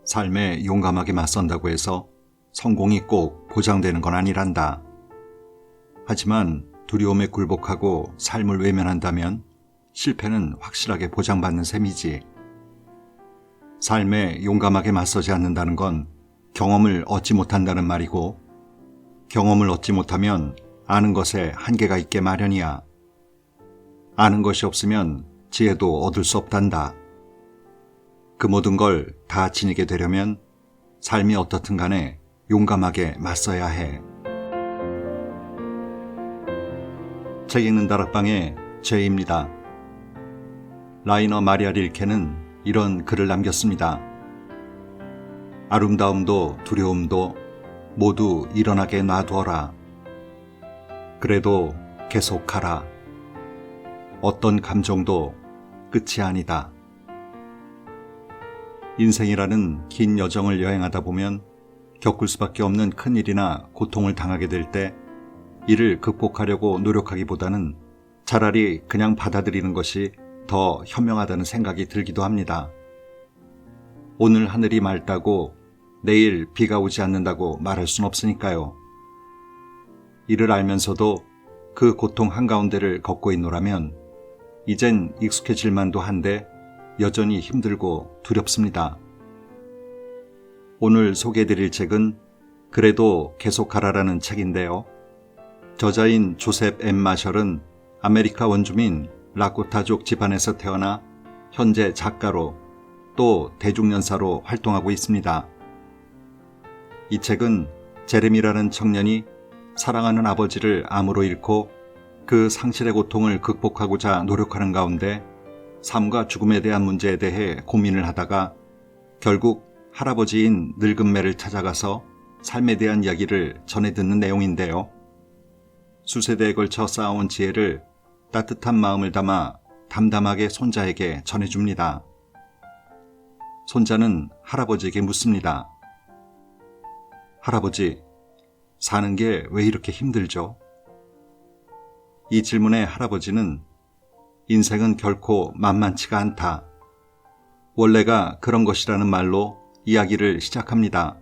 삶에 용감하게 맞선다고 해서 성공이 꼭 보장되는 건 아니란다. 하지만 두려움에 굴복하고 삶을 외면한다면 실패는 확실하게 보장받는 셈이지. 삶에 용감하게 맞서지 않는다는 건 경험을 얻지 못한다는 말이고, 경험을 얻지 못하면 아는 것에 한계가 있게 마련이야. 아는 것이 없으면 지혜도 얻을 수 없단다. 그 모든 걸 다 지니게 되려면 삶이 어떻든 간에 용감하게 맞서야 해. 책 읽는 다락방의 제이입니다. 라이너 마리아 릴케는 이런 글을 남겼습니다. 아름다움도 두려움도 모두 일어나게 놔두어라. 그래도 계속하라. 어떤 감정도 끝이 아니다. 인생이라는 긴 여정을 여행하다 보면 겪을 수밖에 없는 큰일이나 고통을 당하게 될 때 이를 극복하려고 노력하기보다는 차라리 그냥 받아들이는 것이 더 현명하다는 생각이 들기도 합니다. 오늘 하늘이 맑다고 내일 비가 오지 않는다고 말할 순 없으니까요. 이를 알면서도 그 고통 한가운데를 걷고 있노라면 이젠 익숙해질 만도 한데 여전히 힘들고 두렵습니다. 오늘 소개해드릴 책은 그래도 계속하라라는 책인데요. 저자인 조셉 M. 마셜은 아메리카 원주민 라코타족 집안에서 태어나 현재 작가로 또 대중연사로 활동하고 있습니다. 이 책은 제레미라는 청년이 사랑하는 아버지를 암으로 잃고 그 상실의 고통을 극복하고자 노력하는 가운데 삶과 죽음에 대한 문제에 대해 고민을 하다가 결국 할아버지인 늙은 매를 찾아가서 삶에 대한 이야기를 전해 듣는 내용인데요. 수세대에 걸쳐 쌓아온 지혜를 따뜻한 마음을 담아 담담하게 손자에게 전해줍니다. 손자는 할아버지에게 묻습니다. 할아버지, 사는 게 왜 이렇게 힘들죠? 이 질문에 할아버지는 인생은 결코 만만치가 않다. 원래가 그런 것이라는 말로 이야기를 시작합니다.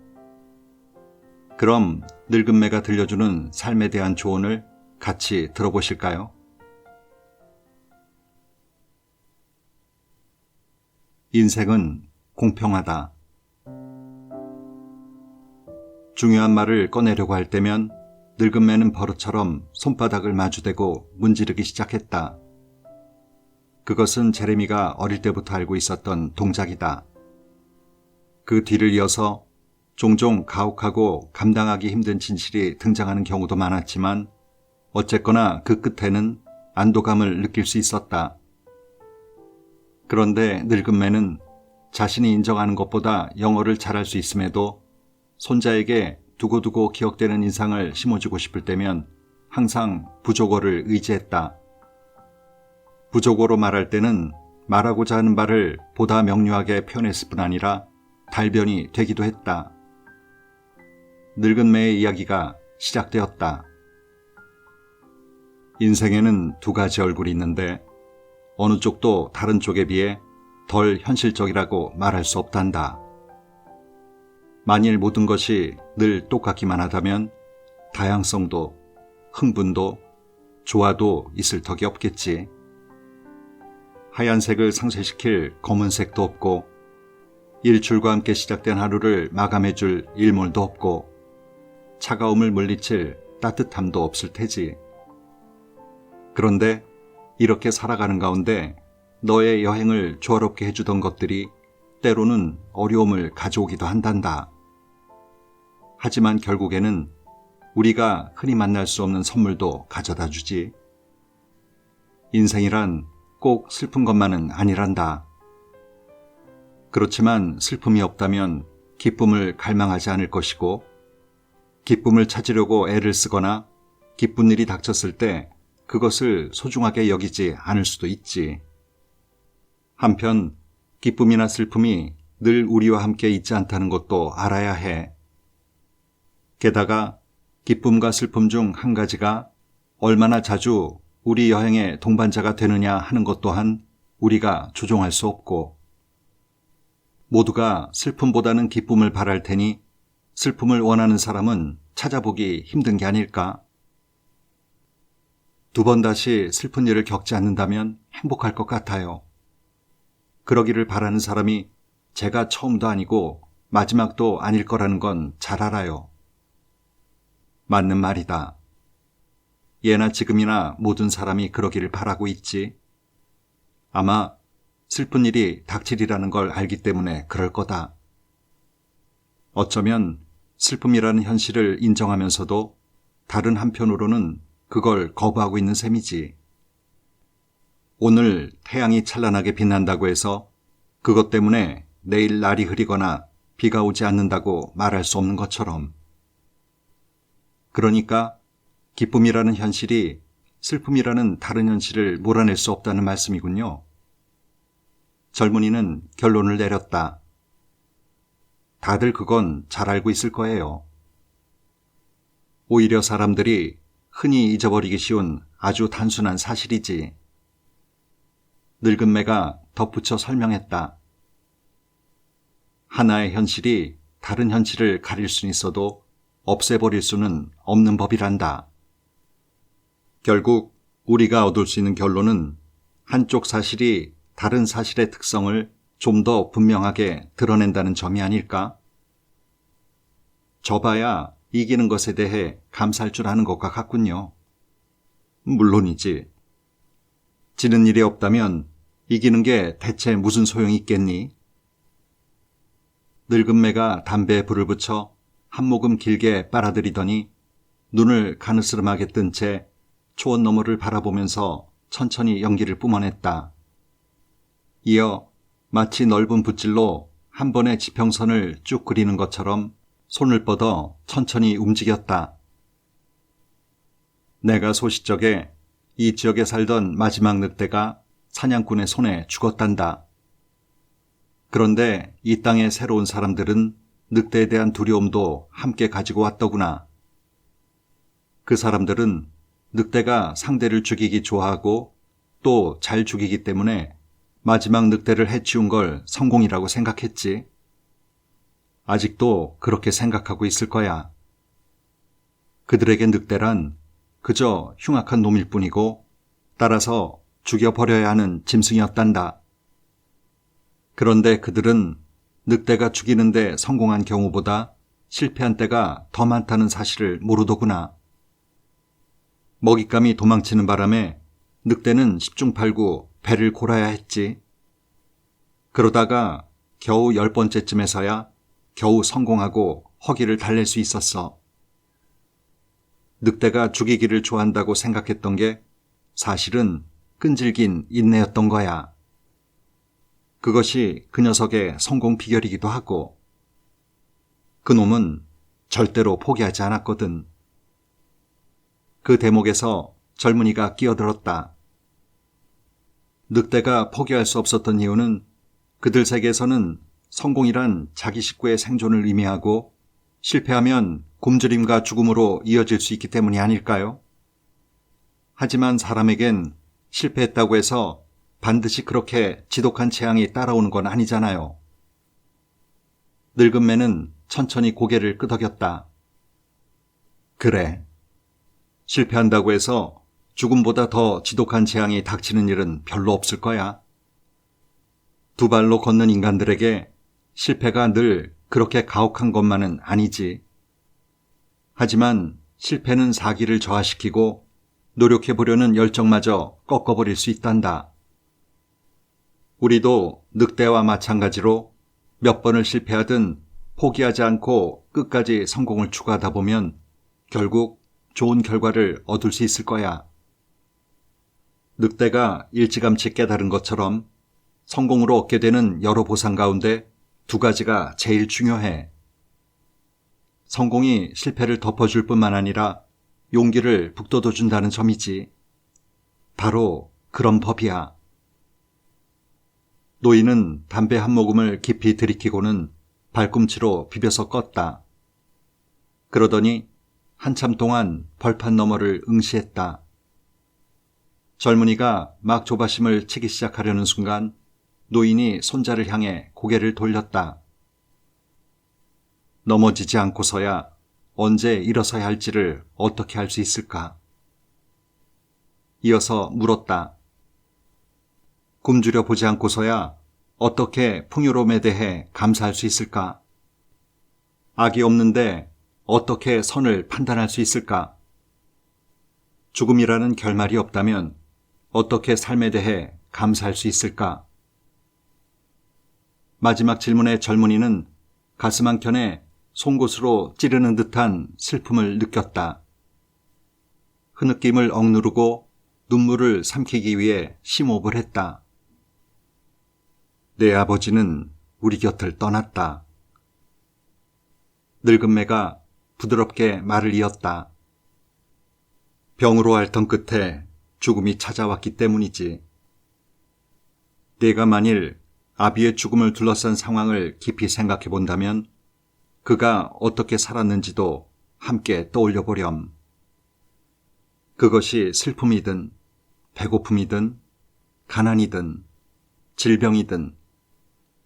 그럼 늙은 매가 들려주는 삶에 대한 조언을 같이 들어보실까요? 인생은 공평하다. 중요한 말을 꺼내려고 할 때면 늙은 매는 버릇처럼 손바닥을 마주대고 문지르기 시작했다. 그것은 제레미가 어릴 때부터 알고 있었던 동작이다. 그 뒤를 이어서 종종 가혹하고 감당하기 힘든 진실이 등장하는 경우도 많았지만 어쨌거나 그 끝에는 안도감을 느낄 수 있었다. 그런데 늙은 매는 자신이 인정하는 것보다 영어를 잘할 수 있음에도 손자에게 두고두고 기억되는 인상을 심어주고 싶을 때면 항상 부족어를 의지했다. 부족어로 말할 때는 말하고자 하는 바를 보다 명료하게 표현했을 뿐 아니라 달변이 되기도 했다. 늙은 매의 이야기가 시작되었다. 인생에는 두 가지 얼굴이 있는데 어느 쪽도 다른 쪽에 비해 덜 현실적이라고 말할 수 없단다. 만일 모든 것이 늘 똑같기만 하다면 다양성도 흥분도 조화도 있을 턱이 없겠지. 하얀색을 상쇄시킬 검은색도 없고 일출과 함께 시작된 하루를 마감해줄 일몰도 없고 차가움을 물리칠 따뜻함도 없을 테지. 그런데 이렇게 살아가는 가운데 너의 여행을 조화롭게 해주던 것들이 때로는 어려움을 가져오기도 한단다. 하지만 결국에는 우리가 흔히 만날 수 없는 선물도 가져다 주지. 인생이란 꼭 슬픈 것만은 아니란다. 그렇지만 슬픔이 없다면 기쁨을 갈망하지 않을 것이고 기쁨을 찾으려고 애를 쓰거나 기쁜 일이 닥쳤을 때 그것을 소중하게 여기지 않을 수도 있지. 한편 기쁨이나 슬픔이 늘 우리와 함께 있지 않다는 것도 알아야 해. 게다가 기쁨과 슬픔 중 한 가지가 얼마나 자주 우리 여행의 동반자가 되느냐 하는 것 또한 우리가 조종할 수 없고 모두가 슬픔보다는 기쁨을 바랄 테니 슬픔을 원하는 사람은 찾아보기 힘든 게 아닐까? 두 번 다시 슬픈 일을 겪지 않는다면 행복할 것 같아요. 그러기를 바라는 사람이 제가 처음도 아니고 마지막도 아닐 거라는 건 잘 알아요. 맞는 말이다. 예나 지금이나 모든 사람이 그러기를 바라고 있지. 아마 슬픈 일이 닥칠이라는 걸 알기 때문에 그럴 거다. 어쩌면 슬픔이라는 현실을 인정하면서도 다른 한편으로는 그걸 거부하고 있는 셈이지. 오늘 태양이 찬란하게 빛난다고 해서 그것 때문에 내일 날이 흐리거나 비가 오지 않는다고 말할 수 없는 것처럼. 그러니까 기쁨이라는 현실이 슬픔이라는 다른 현실을 몰아낼 수 없다는 말씀이군요. 젊은이는 결론을 내렸다. 다들 그건 잘 알고 있을 거예요. 오히려 사람들이 흔히 잊어버리기 쉬운 아주 단순한 사실이지. 늙은 매가 덧붙여 설명했다. 하나의 현실이 다른 현실을 가릴 수는 있어도 없애버릴 수는 없는 법이란다. 결국 우리가 얻을 수 있는 결론은 한쪽 사실이 다른 사실의 특성을 좀 더 분명하게 드러낸다는 점이 아닐까? 져봐야 이기는 것에 대해 감사할 줄 아는 것과 같군요. 물론이지. 지는 일이 없다면 이기는 게 대체 무슨 소용이 있겠니? 늙은 매가 담배에 불을 붙여 한 모금 길게 빨아들이더니 눈을 가느스름하게 뜬 채 초원 너머를 바라보면서 천천히 연기를 뿜어냈다. 이어 마치 넓은 붓질로 한 번의 지평선을 쭉 그리는 것처럼 손을 뻗어 천천히 움직였다. 내가 소시적에 이 지역에 살던 마지막 늑대가 사냥꾼의 손에 죽었단다. 그런데 이 땅에 새로 온 사람들은 늑대에 대한 두려움도 함께 가지고 왔더구나. 그 사람들은 늑대가 상대를 죽이기 좋아하고 또 잘 죽이기 때문에 마지막 늑대를 해치운 걸 성공이라고 생각했지. 아직도 그렇게 생각하고 있을 거야. 그들에게 늑대란 그저 흉악한 놈일 뿐이고 따라서 죽여버려야 하는 짐승이었단다. 그런데 그들은 늑대가 죽이는데 성공한 경우보다 실패한 때가 더 많다는 사실을 모르더구나. 먹잇감이 도망치는 바람에 늑대는 10중8구 배를 골아야 했지. 그러다가 겨우 10번째쯤에서야 겨우 성공하고 허기를 달랠 수 있었어. 늑대가 죽이기를 좋아한다고 생각했던 게 사실은 끈질긴 인내였던 거야. 그것이 그 녀석의 성공 비결이기도 하고 그 놈은 절대로 포기하지 않았거든. 그 대목에서 젊은이가 끼어들었다. 늑대가 포기할 수 없었던 이유는 그들 세계에서는 성공이란 자기 식구의 생존을 의미하고 실패하면 굶주림과 죽음으로 이어질 수 있기 때문이 아닐까요? 하지만 사람에겐 실패했다고 해서 반드시 그렇게 지독한 재앙이 따라오는 건 아니잖아요. 늙은 매는 천천히 고개를 끄덕였다. 그래. 실패한다고 해서 죽음보다 더 지독한 재앙이 닥치는 일은 별로 없을 거야. 두 발로 걷는 인간들에게 실패가 늘 그렇게 가혹한 것만은 아니지. 하지만 실패는 사기를 저하시키고 노력해보려는 열정마저 꺾어버릴 수 있단다. 우리도 늑대와 마찬가지로 몇 번을 실패하든 포기하지 않고 끝까지 성공을 추구하다 보면 결국 좋은 결과를 얻을 수 있을 거야. 늑대가 일찌감치 깨달은 것처럼 성공으로 얻게 되는 여러 보상 가운데 두 가지가 제일 중요해. 성공이 실패를 덮어줄 뿐만 아니라 용기를 북돋워준다는 점이지. 바로 그런 법이야. 노인은 담배 한 모금을 깊이 들이키고는 발꿈치로 비벼서 껐다. 그러더니 한참 동안 벌판 너머를 응시했다. 젊은이가 막 조바심을 치기 시작하려는 순간 노인이 손자를 향해 고개를 돌렸다. 넘어지지 않고서야 언제 일어서야 할지를 어떻게 알 수 있을까? 이어서 물었다. 굶주려 보지 않고서야 어떻게 풍요로움에 대해 감사할 수 있을까? 악이 없는데 어떻게 선을 판단할 수 있을까? 죽음이라는 결말이 없다면 어떻게 삶에 대해 감사할 수 있을까? 마지막 질문의 젊은이는 가슴 한켠에 송곳으로 찌르는 듯한 슬픔을 느꼈다. 흐느낌을 억누르고 눈물을 삼키기 위해 심호흡을 했다. 내 아버지는 우리 곁을 떠났다. 늙은 매가 부드럽게 말을 이었다. 병으로 앓던 끝에 죽음이 찾아왔기 때문이지. 내가 만일 아비의 죽음을 둘러싼 상황을 깊이 생각해 본다면 그가 어떻게 살았는지도 함께 떠올려 보렴. 그것이 슬픔이든 배고픔이든 가난이든 질병이든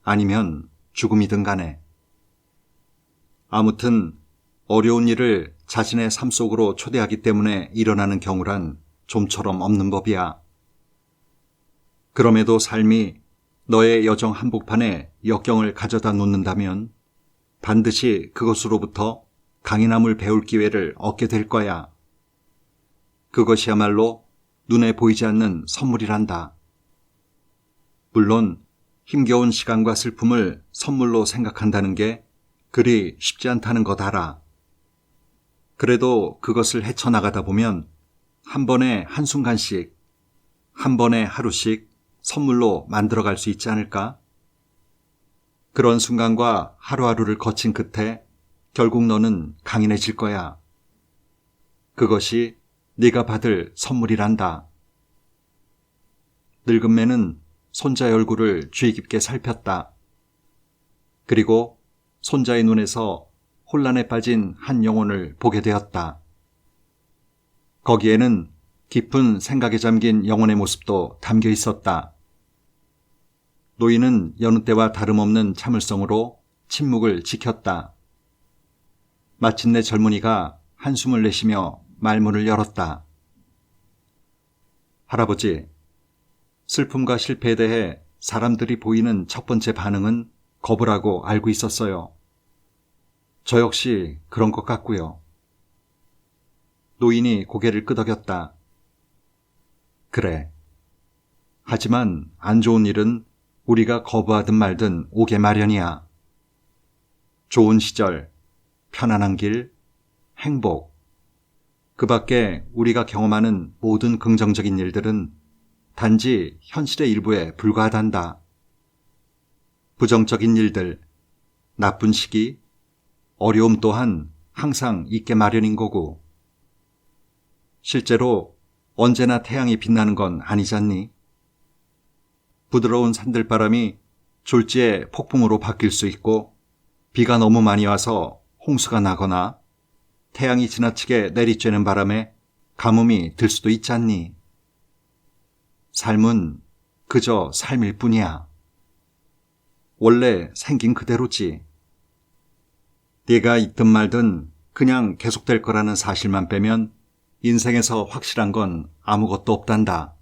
아니면 죽음이든 간에 아무튼 어려운 일을 자신의 삶 속으로 초대하기 때문에 일어나는 경우란 좀처럼 없는 법이야. 그럼에도 삶이 너의 여정 한복판에 역경을 가져다 놓는다면 반드시 그것으로부터 강인함을 배울 기회를 얻게 될 거야. 그것이야말로 눈에 보이지 않는 선물이란다. 물론 힘겨운 시간과 슬픔을 선물로 생각한다는 게 그리 쉽지 않다는 것 알아. 그래도 그것을 헤쳐나가다 보면 한 번에 한순간씩, 한 번에 하루씩 선물로 만들어갈 수 있지 않을까? 그런 순간과 하루하루를 거친 끝에 결국 너는 강인해질 거야. 그것이 네가 받을 선물이란다. 늙은 매는 손자의 얼굴을 주의 깊게 살폈다. 그리고 손자의 눈에서 혼란에 빠진 한 영혼을 보게 되었다. 거기에는 깊은 생각에 잠긴 영혼의 모습도 담겨 있었다. 노인은 여느 때와 다름없는 참을성으로 침묵을 지켰다. 마침내 젊은이가 한숨을 내쉬며 말문을 열었다. 할아버지, 슬픔과 실패에 대해 사람들이 보이는 첫 번째 반응은 거부라고 알고 있었어요. 저 역시 그런 것 같고요. 노인이 고개를 끄덕였다. 그래. 하지만 안 좋은 일은 우리가 거부하든 말든 오게 마련이야. 좋은 시절, 편안한 길, 행복. 그 밖에 우리가 경험하는 모든 긍정적인 일들은 단지 현실의 일부에 불과하단다. 부정적인 일들, 나쁜 시기, 어려움 또한 항상 있게 마련인 거고. 실제로 언제나 태양이 빛나는 건 아니잖니? 부드러운 산들바람이 졸지에 폭풍으로 바뀔 수 있고, 비가 너무 많이 와서 홍수가 나거나 태양이 지나치게 내리쬐는 바람에 가뭄이 들 수도 있지 않니? 삶은 그저 삶일 뿐이야. 원래 생긴 그대로지. 네가 있든 말든 그냥 계속될 거라는 사실만 빼면 인생에서 확실한 건 아무것도 없단다.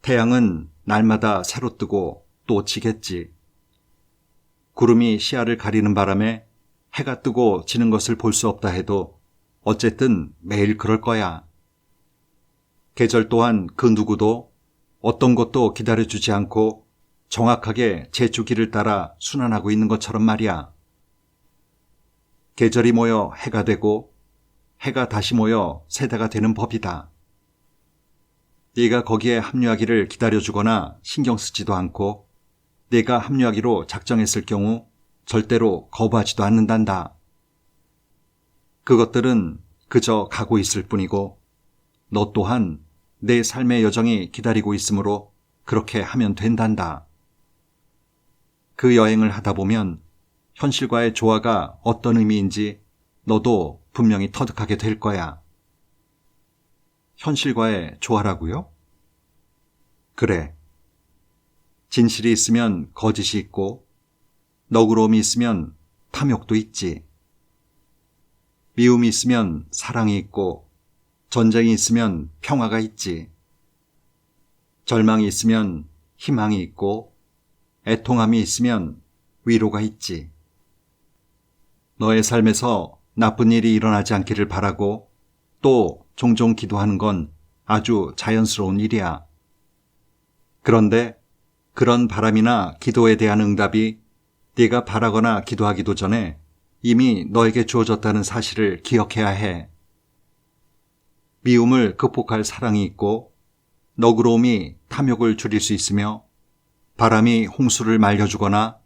태양은 날마다 새로 뜨고 또 지겠지. 구름이 시야를 가리는 바람에 해가 뜨고 지는 것을 볼 수 없다 해도 어쨌든 매일 그럴 거야. 계절 또한 그 누구도 어떤 것도 기다려주지 않고 정확하게 제 주기를 따라 순환하고 있는 것처럼 말이야. 계절이 모여 해가 되고 해가 다시 모여 세대가 되는 법이다. 네가 거기에 합류하기를 기다려주거나 신경 쓰지도 않고 네가 합류하기로 작정했을 경우 절대로 거부하지도 않는단다. 그것들은 그저 가고 있을 뿐이고 너 또한 내 삶의 여정이 기다리고 있으므로 그렇게 하면 된단다. 그 여행을 하다 보면 현실과의 조화가 어떤 의미인지 너도 분명히 터득하게 될 거야. 현실과의 조화라고요? 그래. 진실이 있으면 거짓이 있고 너그러움이 있으면 탐욕도 있지. 미움이 있으면 사랑이 있고 전쟁이 있으면 평화가 있지. 절망이 있으면 희망이 있고 애통함이 있으면 위로가 있지. 너의 삶에서 나쁜 일이 일어나지 않기를 바라고 또 종종 기도하는 건 아주 자연스러운 일이야. 그런데 그런 바람이나 기도에 대한 응답이 네가 바라거나 기도하기도 전에 이미 너에게 주어졌다는 사실을 기억해야 해. 미움을 극복할 사랑이 있고 너그러움이 탐욕을 줄일 수 있으며 바람이 홍수를 말려주거나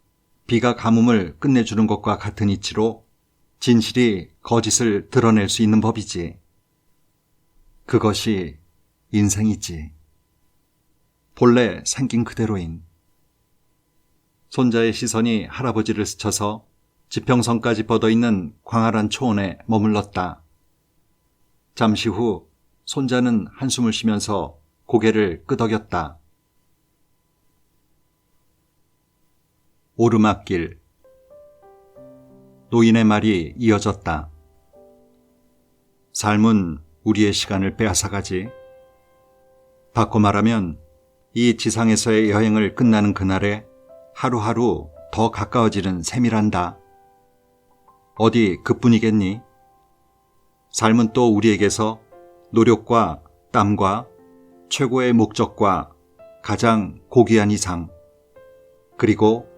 비가 가뭄을 끝내주는 것과 같은 이치로 진실이 거짓을 드러낼 수 있는 법이지. 그것이 인생이지. 본래 생긴 그대로인. 손자의 시선이 할아버지를 스쳐서 지평선까지 뻗어있는 광활한 초원에 머물렀다. 잠시 후 손자는 한숨을 쉬면서 고개를 끄덕였다. 오르막길. 노인의 말이 이어졌다. 삶은 우리의 시간을 빼앗아가지. 바꿔 말하면 이 지상에서의 여행을 끝나는 그날에 하루하루 더 가까워지는 셈이란다. 어디 그뿐이겠니? 삶은 또 우리에게서 노력과 땀과 최고의 목적과 가장 고귀한 이상, 그리고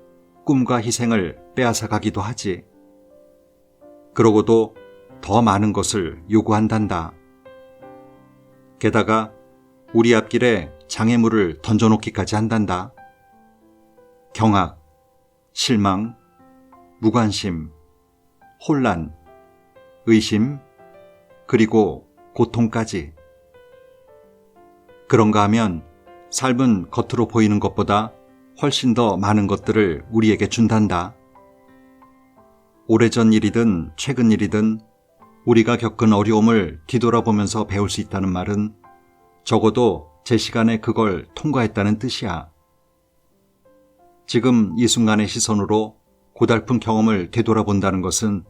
꿈과 희생을 빼앗아 가기도 하지. 그러고도 더 많은 것을 요구한단다. 게다가 우리 앞길에 장애물을 던져놓기까지 한단다. 경악, 실망, 무관심, 혼란, 의심, 그리고 고통까지. 그런가 하면 삶은 겉으로 보이는 것보다 훨씬 더 많은 것들을 우리에게 준단다. 오래전 일이든 최근 일이든 우리가 겪은 어려움을 뒤돌아보면서 배울 수 있다는 말은 적어도 제 시간에 그걸 통과했다는 뜻이야. 지금 이 순간의 시선으로 고달픈 경험을 되돌아본다는 것은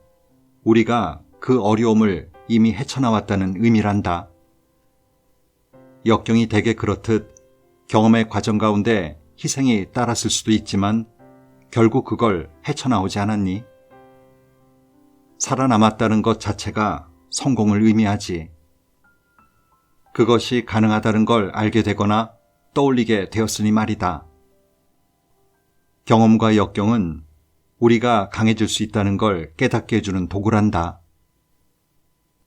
우리가 그 어려움을 이미 헤쳐나왔다는 의미란다. 역경이 대개 그렇듯 경험의 과정 가운데 희생이 따랐을 수도 있지만 결국 그걸 헤쳐나오지 않았니? 살아남았다는 것 자체가 성공을 의미하지. 그것이 가능하다는 걸 알게 되거나 떠올리게 되었으니 말이다. 경험과 역경은 우리가 강해질 수 있다는 걸 깨닫게 해주는 도구란다.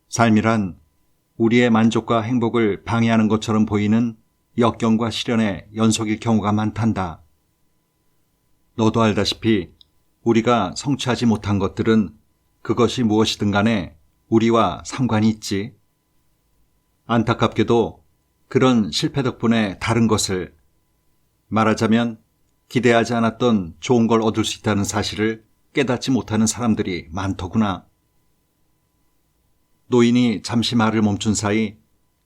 삶이란 우리의 만족과 행복을 방해하는 것처럼 보이는 역경과 시련의 연속일 경우가 많단다. 너도 알다시피 우리가 성취하지 못한 것들은 그것이 무엇이든 간에 우리와 상관이 있지. 안타깝게도 그런 실패 덕분에 다른 것을, 말하자면 기대하지 않았던 좋은 걸 얻을 수 있다는 사실을 깨닫지 못하는 사람들이 많더구나. 노인이 잠시 말을 멈춘 사이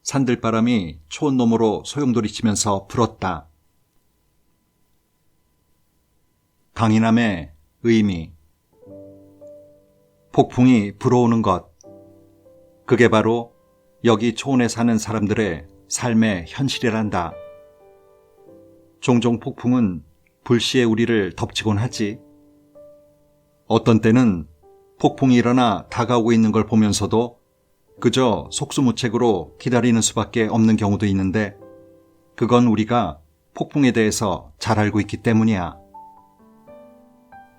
산들바람이 초원 너머로 소용돌이치면서 불었다. 강인함의 의미. 폭풍이 불어오는 것. 그게 바로 여기 초원에 사는 사람들의 삶의 현실이란다. 종종 폭풍은 불시에 우리를 덮치곤 하지. 어떤 때는 폭풍이 일어나 다가오고 있는 걸 보면서도 그저 속수무책으로 기다리는 수밖에 없는 경우도 있는데 그건 우리가 폭풍에 대해서 잘 알고 있기 때문이야.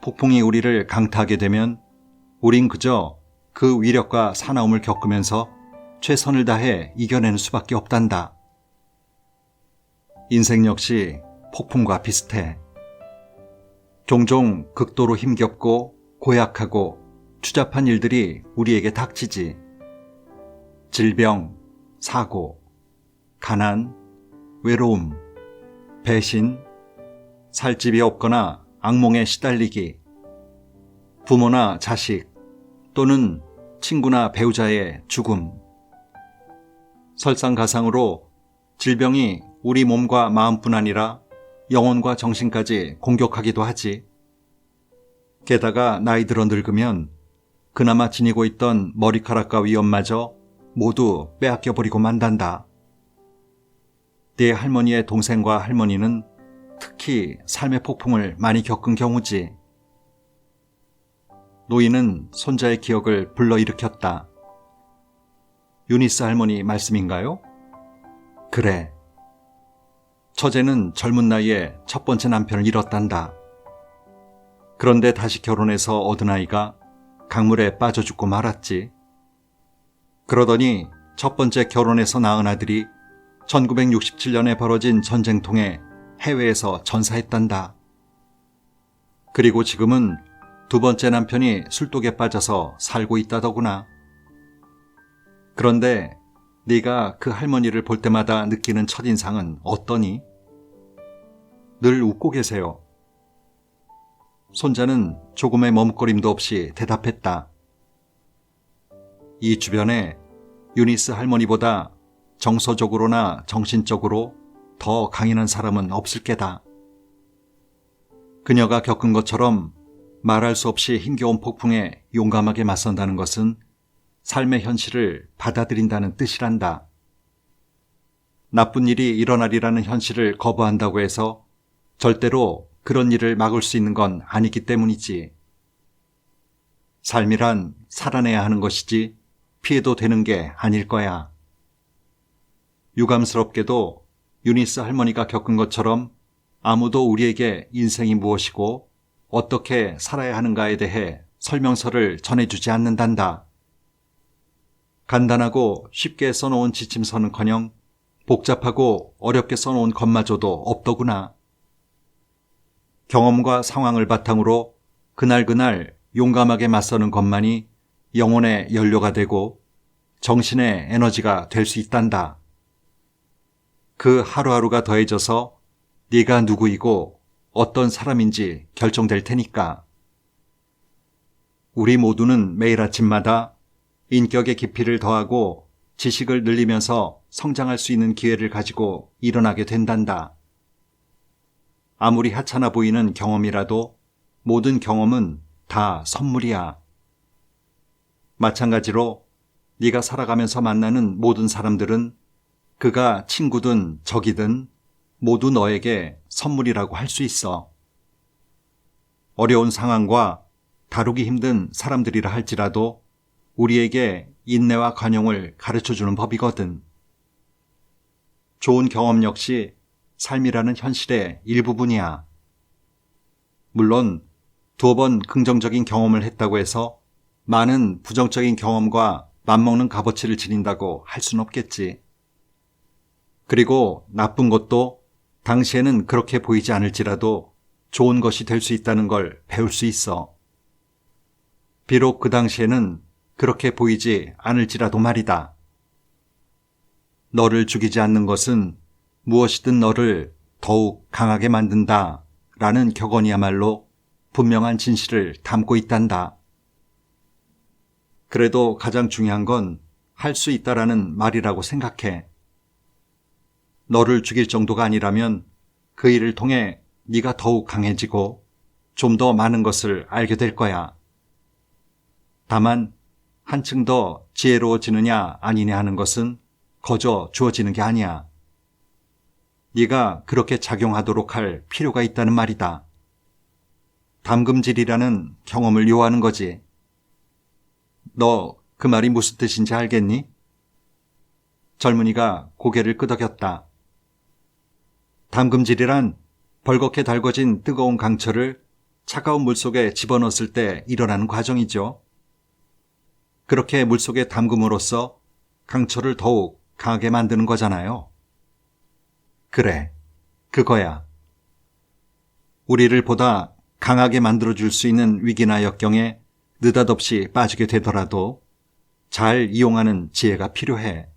폭풍이 우리를 강타하게 되면 우린 그저 그 위력과 사나움을 겪으면서 최선을 다해 이겨내는 수밖에 없단다. 인생 역시 폭풍과 비슷해. 종종 극도로 힘겹고 고약하고 추잡한 일들이 우리에게 닥치지. 질병, 사고, 가난, 외로움, 배신, 살 집이 없거나 악몽에 시달리기, 부모나 자식 또는 친구나 배우자의 죽음. 설상가상으로 질병이 우리 몸과 마음뿐 아니라 영혼과 정신까지 공격하기도 하지. 게다가 나이 들어 늙으면 그나마 지니고 있던 머리카락과 위엄마저 모두 빼앗겨버리고 만단다. 네 할머니의 동생과 할머니는 특히 삶의 폭풍을 많이 겪은 경우지. 노인은 손자의 기억을 불러일으켰다. 유니스 할머니 말씀인가요? 그래. 처제는 젊은 나이에 첫 번째 남편을 잃었단다. 그런데 다시 결혼해서 얻은 아이가 강물에 빠져 죽고 말았지. 그러더니 첫 번째 결혼해서 낳은 아들이 1967년에 벌어진 전쟁통에 해외에서 전사했단다. 그리고 지금은 두 번째 남편이 술독에 빠져서 살고 있다더구나. 그런데 네가 그 할머니를 볼 때마다 느끼는 첫인상은 어떠니? 늘 웃고 계세요. 손자는 조금의 머뭇거림도 없이 대답했다. 이 주변에 유니스 할머니보다 정서적으로나 정신적으로 더 강인한 사람은 없을 게다. 그녀가 겪은 것처럼 말할 수 없이 힘겨운 폭풍에 용감하게 맞선다는 것은 삶의 현실을 받아들인다는 뜻이란다. 나쁜 일이 일어나리라는 현실을 거부한다고 해서 절대로 그런 일을 막을 수 있는 건 아니기 때문이지. 삶이란 살아내야 하는 것이지 피해도 되는 게 아닐 거야. 유감스럽게도 유니스 할머니가 겪은 것처럼 아무도 우리에게 인생이 무엇이고 어떻게 살아야 하는가에 대해 설명서를 전해주지 않는단다. 간단하고 쉽게 써놓은 지침서는커녕 복잡하고 어렵게 써놓은 것마저도 없더구나. 경험과 상황을 바탕으로 그날그날 용감하게 맞서는 것만이 영혼의 연료가 되고 정신의 에너지가 될 수 있단다. 그 하루하루가 더해져서 네가 누구이고 어떤 사람인지 결정될 테니까. 우리 모두는 매일 아침마다 인격의 깊이를 더하고 지식을 늘리면서 성장할 수 있는 기회를 가지고 일어나게 된단다. 아무리 하찮아 보이는 경험이라도 모든 경험은 다 선물이야. 마찬가지로 네가 살아가면서 만나는 모든 사람들은 그가 친구든 적이든 모두 너에게 선물이라고 할 수 있어. 어려운 상황과 다루기 힘든 사람들이라 할지라도 우리에게 인내와 관용을 가르쳐주는 법이거든. 좋은 경험 역시 삶이라는 현실의 일부분이야. 물론 두어 번 긍정적인 경험을 했다고 해서 많은 부정적인 경험과 맞먹는 값어치를 지닌다고 할 순 없겠지. 그리고 나쁜 것도 당시에는 그렇게 보이지 않을지라도 좋은 것이 될 수 있다는 걸 배울 수 있어. 비록 그 당시에는 그렇게 보이지 않을지라도 말이다. 너를 죽이지 않는 것은 무엇이든 너를 더욱 강하게 만든다 라는 격언이야말로 분명한 진실을 담고 있단다. 그래도 가장 중요한 건 할 수 있다라는 말이라고 생각해. 너를 죽일 정도가 아니라면 그 일을 통해 네가 더욱 강해지고 좀 더 많은 것을 알게 될 거야. 다만 한층 더 지혜로워지느냐 아니냐 하는 것은 거저 주어지는 게 아니야. 네가 그렇게 작용하도록 할 필요가 있다는 말이다. 담금질이라는 경험을 요하는 거지. 너 그 말이 무슨 뜻인지 알겠니? 젊은이가 고개를 끄덕였다. 담금질이란 벌겋게 달궈진 뜨거운 강철을 차가운 물속에 집어넣었을 때 일어나는 과정이죠. 그렇게 물속에 담금으로써 강철을 더욱 강하게 만드는 거잖아요. 그래, 그거야. 우리를 보다 강하게 만들어줄 수 있는 위기나 역경에 느닷없이 빠지게 되더라도 잘 이용하는 지혜가 필요해.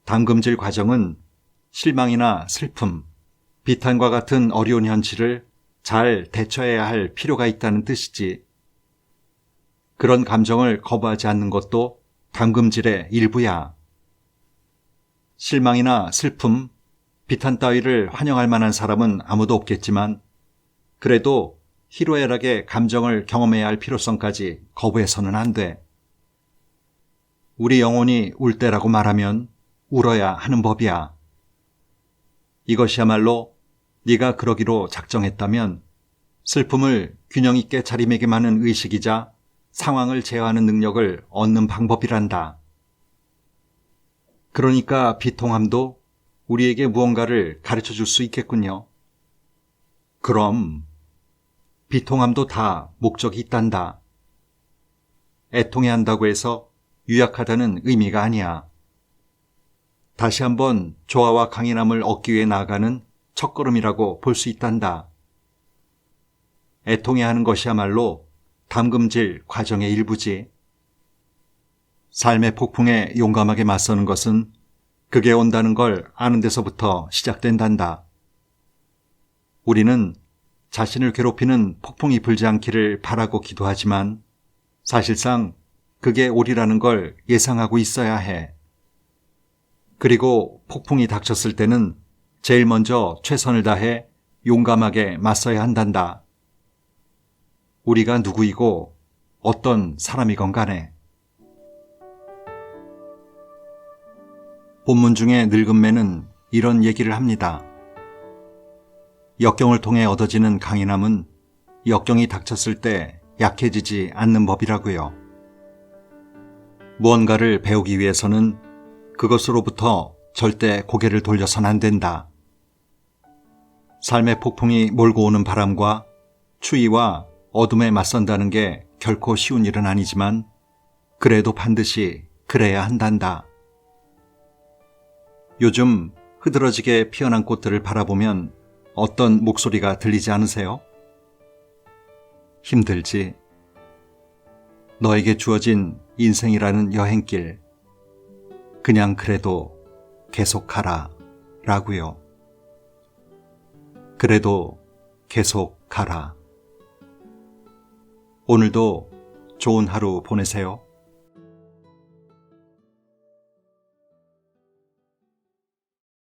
담금질 과정은 실망이나 슬픔, 비탄과 같은 어려운 현실을 잘 대처해야 할 필요가 있다는 뜻이지. 그런 감정을 거부하지 않는 것도 담금질의 일부야. 실망이나 슬픔, 비탄 따위를 환영할 만한 사람은 아무도 없겠지만 그래도 희로애락의 감정을 경험해야 할 필요성까지 거부해서는 안 돼. 우리 영혼이 울 때라고 말하면 울어야 하는 법이야. 이것이야말로 네가 그러기로 작정했다면 슬픔을 균형 있게 자리매김하는 의식이자 상황을 제어하는 능력을 얻는 방법이란다. 그러니까 비통함도 우리에게 무언가를 가르쳐 줄 수 있겠군요. 그럼 비통함도 다 목적이 있단다. 애통해야 한다고 해서 유약하다는 의미가 아니야. 다시 한번 조화와 강인함을 얻기 위해 나아가는 첫걸음이라고 볼 수 있단다. 애통해야 하는 것이야말로 담금질 과정의 일부지. 삶의 폭풍에 용감하게 맞서는 것은 그게 온다는 걸 아는 데서부터 시작된단다. 우리는 자신을 괴롭히는 폭풍이 불지 않기를 바라고 기도하지만 사실상 그게 오리라는 걸 예상하고 있어야 해. 그리고 폭풍이 닥쳤을 때는 제일 먼저 최선을 다해 용감하게 맞서야 한단다. 우리가 누구이고 어떤 사람이건 간에. 본문 중에 늙은 매는 이런 얘기를 합니다. 역경을 통해 얻어지는 강인함은 역경이 닥쳤을 때 약해지지 않는 법이라고요. 무언가를 배우기 위해서는 그것으로부터 절대 고개를 돌려선 안 된다. 삶의 폭풍이 몰고 오는 바람과 추위와 어둠에 맞선다는 게 결코 쉬운 일은 아니지만 그래도 반드시 그래야 한단다. 요즘 흐드러지게 피어난 꽃들을 바라보면 어떤 목소리가 들리지 않으세요? 힘들지. 너에게 주어진 인생이라는 여행길. 그냥 그래도 계속가라 라고요. 그래도 계속 가라. 오늘도 좋은 하루 보내세요.